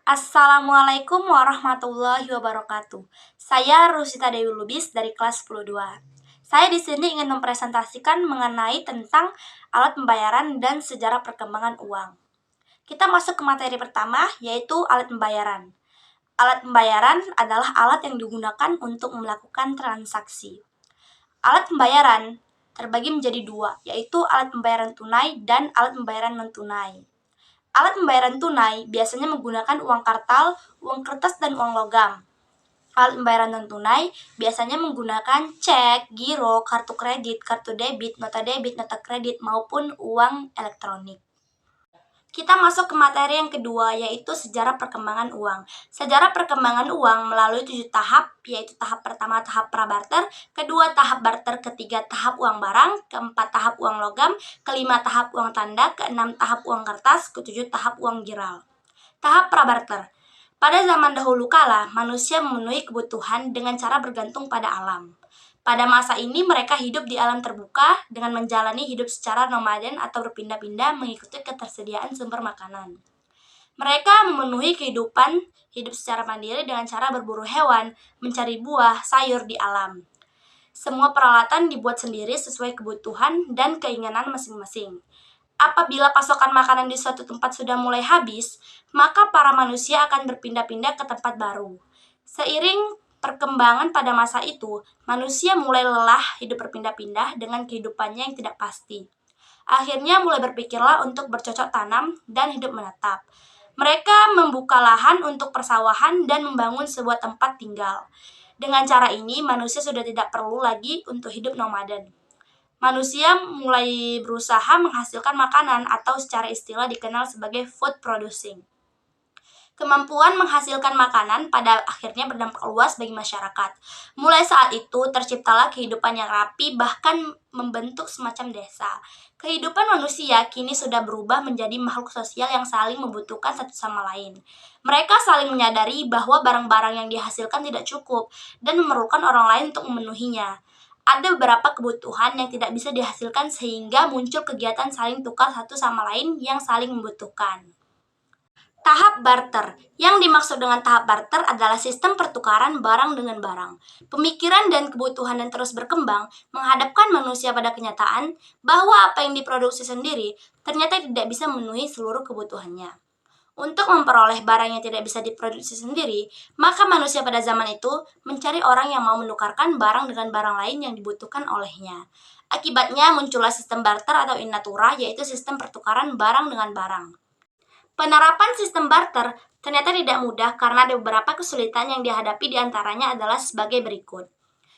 Assalamualaikum warahmatullahi wabarakatuh. Saya Rusita Dewi Lubis dari kelas 10-2. Saya di sini ingin mempresentasikan mengenai tentang alat pembayaran dan sejarah perkembangan uang. Kita masuk ke materi pertama, yaitu alat pembayaran. Alat pembayaran adalah alat yang digunakan untuk melakukan transaksi. Alat pembayaran terbagi menjadi dua, yaitu alat pembayaran tunai dan alat pembayaran non-tunai. Alat pembayaran tunai biasanya menggunakan uang kartal, uang kertas, dan uang logam. Alat pembayaran non-tunai biasanya menggunakan cek, giro, kartu kredit, kartu debit, nota kredit, maupun uang elektronik. Kita masuk ke materi yang kedua, yaitu sejarah perkembangan uang. Sejarah perkembangan uang melalui 7 tahap, yaitu tahap pertama tahap prabarter, kedua tahap barter, ketiga tahap uang barang, keempat tahap uang logam, kelima tahap uang tanda, keenam tahap uang kertas, ketujuh tahap uang giral. Tahap prabarter. Pada zaman dahulu kala, manusia memenuhi kebutuhan dengan cara bergantung pada alam. Pada masa ini mereka hidup di alam terbuka dengan menjalani hidup secara nomaden atau berpindah-pindah mengikuti ketersediaan sumber makanan. Mereka memenuhi kehidupan hidup secara mandiri dengan cara berburu hewan, mencari buah, sayur di alam. Semua peralatan dibuat sendiri sesuai kebutuhan dan keinginan masing-masing. Apabila pasokan makanan di suatu tempat sudah mulai habis, maka para manusia akan berpindah-pindah ke tempat baru. Seiring perkembangan pada masa itu, manusia mulai lelah hidup berpindah-pindah dengan kehidupannya yang tidak pasti. Akhirnya mulai berpikirlah untuk bercocok tanam dan hidup menetap. Mereka membuka lahan untuk persawahan dan membangun sebuah tempat tinggal. Dengan cara ini, manusia sudah tidak perlu lagi untuk hidup nomaden. Manusia mulai berusaha menghasilkan makanan atau secara istilah dikenal sebagai food producing. Kemampuan menghasilkan makanan pada akhirnya berdampak luas bagi masyarakat. Mulai saat itu terciptalah kehidupan yang rapi, bahkan membentuk semacam desa. Kehidupan manusia kini sudah berubah menjadi makhluk sosial yang saling membutuhkan satu sama lain. Mereka saling menyadari bahwa barang-barang yang dihasilkan tidak cukup dan memerlukan orang lain untuk memenuhinya. Ada beberapa kebutuhan yang tidak bisa dihasilkan sehingga muncul kegiatan saling tukar satu sama lain yang saling membutuhkan. Tahap barter. Yang dimaksud dengan tahap barter adalah sistem pertukaran barang dengan barang. Pemikiran dan kebutuhan yang terus berkembang menghadapkan manusia pada kenyataan bahwa apa yang diproduksi sendiri ternyata tidak bisa memenuhi seluruh kebutuhannya. Untuk memperoleh barang yang tidak bisa diproduksi sendiri, maka manusia pada zaman itu mencari orang yang mau menukarkan barang dengan barang lain yang dibutuhkan olehnya. Akibatnya muncullah sistem barter atau in natura, yaitu sistem pertukaran barang dengan barang. Penerapan sistem barter ternyata tidak mudah karena ada beberapa kesulitan yang dihadapi diantaranya adalah sebagai berikut.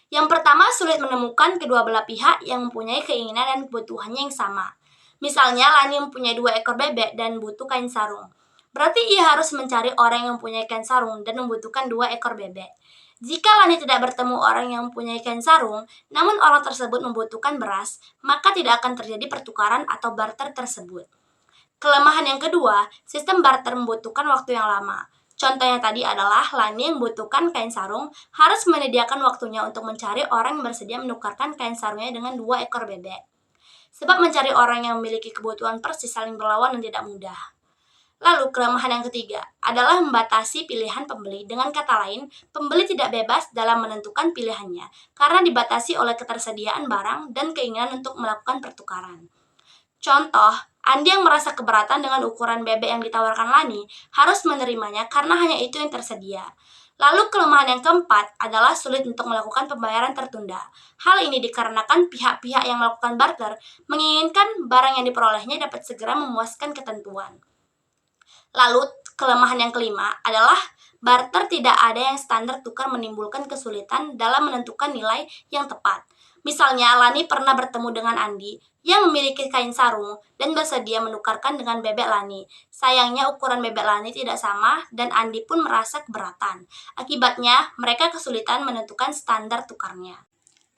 Yang pertama, sulit menemukan kedua belah pihak yang mempunyai keinginan dan kebutuhannya yang sama. Misalnya, Lani mempunyai 2 ekor bebek dan butuh kain sarung. Berarti ia harus mencari orang yang mempunyai kain sarung dan membutuhkan 2 ekor bebek. Jika Lani tidak bertemu orang yang mempunyai kain sarung, namun orang tersebut membutuhkan beras, maka tidak akan terjadi pertukaran atau barter tersebut. Kelemahan yang kedua, sistem barter membutuhkan waktu yang lama. Contohnya tadi adalah Lani yang membutuhkan kain sarung harus menyediakan waktunya untuk mencari orang yang bersedia menukarkan kain sarungnya dengan 2 ekor bebek. Sebab mencari orang yang memiliki kebutuhan persis saling berlawan dan tidak mudah. Lalu kelemahan yang ketiga adalah membatasi pilihan pembeli. Dengan kata lain, pembeli tidak bebas dalam menentukan pilihannya karena dibatasi oleh ketersediaan barang dan keinginan untuk melakukan pertukaran. Contoh, Andi yang merasa keberatan dengan ukuran bebek yang ditawarkan Lani harus menerimanya karena hanya itu yang tersedia. Lalu kelemahan yang keempat adalah sulit untuk melakukan pembayaran tertunda. Hal ini dikarenakan pihak-pihak yang melakukan barter menginginkan barang yang diperolehnya dapat segera memuaskan ketentuan. Lalu kelemahan yang kelima adalah barter tidak ada yang standar tukar menimbulkan kesulitan dalam menentukan nilai yang tepat. Misalnya, Lani pernah bertemu dengan Andi yang memiliki kain sarung dan bersedia menukarkan dengan bebek Lani. Sayangnya ukuran bebek Lani tidak sama dan Andi pun merasa keberatan. Akibatnya, mereka kesulitan menentukan standar tukarnya.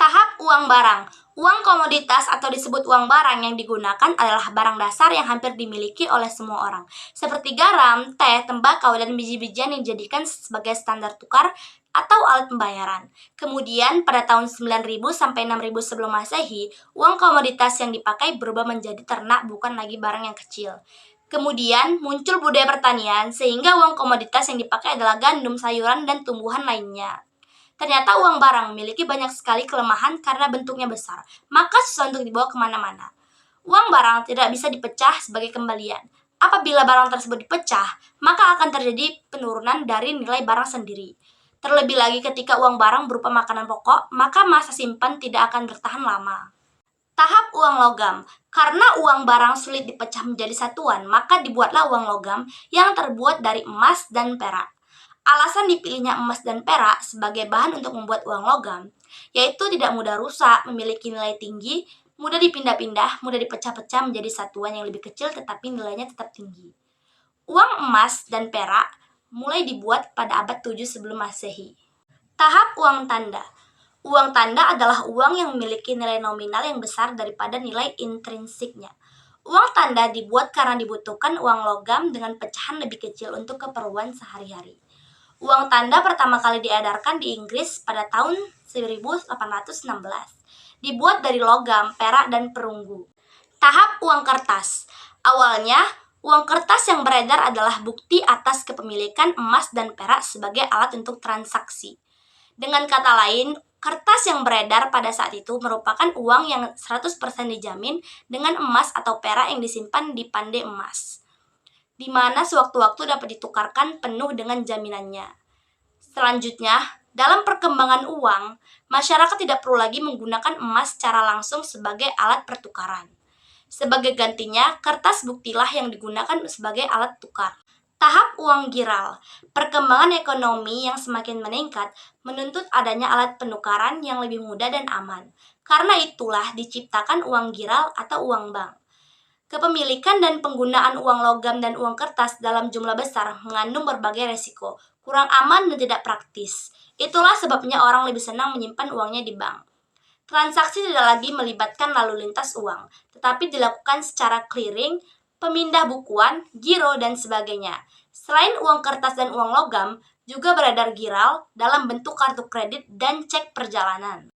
Tahap uang barang. Uang komoditas atau disebut uang barang yang digunakan adalah barang dasar yang hampir dimiliki oleh semua orang, seperti garam, teh, tembakau, dan biji-bijian yang dijadikan sebagai standar tukar atau alat pembayaran. Kemudian pada tahun 9000 sampai 6000 sebelum Masehi, uang komoditas yang dipakai berubah menjadi ternak, bukan lagi barang yang kecil. Kemudian muncul budaya pertanian sehingga uang komoditas yang dipakai adalah gandum, sayuran, dan tumbuhan lainnya. Ternyata uang barang memiliki banyak sekali kelemahan karena bentuknya besar, maka susah untuk dibawa kemana-mana. Uang barang tidak bisa dipecah sebagai kembalian. Apabila barang tersebut dipecah, maka akan terjadi penurunan dari nilai barang sendiri. Terlebih lagi ketika uang barang berupa makanan pokok, maka masa simpan tidak akan bertahan lama. Tahap uang logam. Karena uang barang sulit dipecah menjadi satuan, maka dibuatlah uang logam yang terbuat dari emas dan perak. Alasan dipilihnya emas dan perak sebagai bahan untuk membuat uang logam, yaitu tidak mudah rusak, memiliki nilai tinggi, mudah dipindah-pindah, mudah dipecah-pecah menjadi satuan yang lebih kecil tetapi nilainya tetap tinggi. Uang emas dan perak mulai dibuat pada abad 7 sebelum Masehi. Tahap uang tanda. Uang tanda adalah uang yang memiliki nilai nominal yang besar daripada nilai intrinsiknya. Uang tanda dibuat karena dibutuhkan uang logam dengan pecahan lebih kecil untuk keperluan sehari-hari. Uang tanda pertama kali diedarkan di Inggris pada tahun 1816. Dibuat dari logam, perak, dan perunggu. Tahap uang kertas. Awalnya, uang kertas yang beredar adalah bukti atas kepemilikan emas dan perak sebagai alat untuk transaksi. Dengan kata lain, kertas yang beredar pada saat itu merupakan uang yang 100% dijamin dengan emas atau perak yang disimpan di pandai emas, di mana sewaktu-waktu dapat ditukarkan penuh dengan jaminannya. Selanjutnya, dalam perkembangan uang, masyarakat tidak perlu lagi menggunakan emas secara langsung sebagai alat pertukaran. Sebagai gantinya, kertas buktilah yang digunakan sebagai alat tukar. Tahap uang giral. Perkembangan ekonomi yang semakin meningkat menuntut adanya alat penukaran yang lebih mudah dan aman. Karena itulah diciptakan uang giral atau uang bank. Kepemilikan dan penggunaan uang logam dan uang kertas dalam jumlah besar mengandung berbagai resiko, kurang aman dan tidak praktis. Itulah sebabnya orang lebih senang menyimpan uangnya di bank. Transaksi tidak lagi melibatkan lalu lintas uang, tetapi dilakukan secara clearing, pemindah bukuan, giro, dan sebagainya. Selain uang kertas dan uang logam, juga beredar giral dalam bentuk kartu kredit dan cek perjalanan.